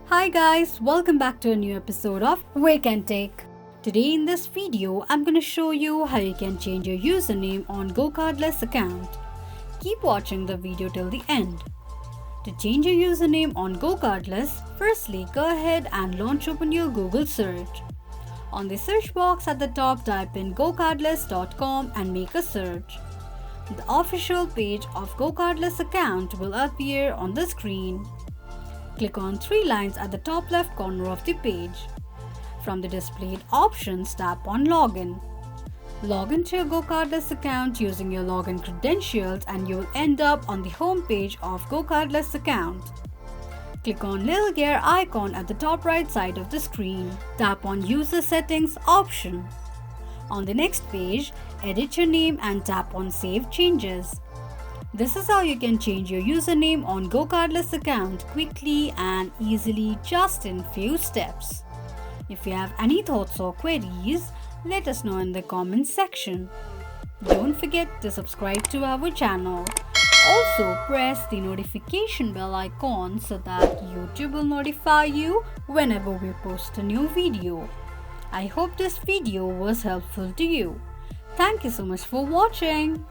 Hi guys, welcome back to a new episode of Wake&Tech. Today in this video, I'm going to show you how you can change your username on GoCardless account. Keep watching the video till the end. To change your username on GoCardless, firstly go ahead and launch open your Google search. On the search box at the top, type in GoCardless.com and make a search. The official page of GoCardless account will appear on the screen. Click on three lines at the top left corner of the page. From the displayed options, tap on Login. Log into your GoCardless account using your login credentials and you will end up on the home page of GoCardless account. Click on little gear icon at the top right side of the screen. Tap on User Settings option. On the next page, edit your name and tap on Save Changes. This is how you can change your username on GoCardless account quickly and easily just in few steps. If you have any thoughts or queries, let us know in the comments section. Don't forget to subscribe to our channel. Also press the notification bell icon so that YouTube will notify you whenever we post a new video. I hope this video was helpful to you. Thank you so much for watching.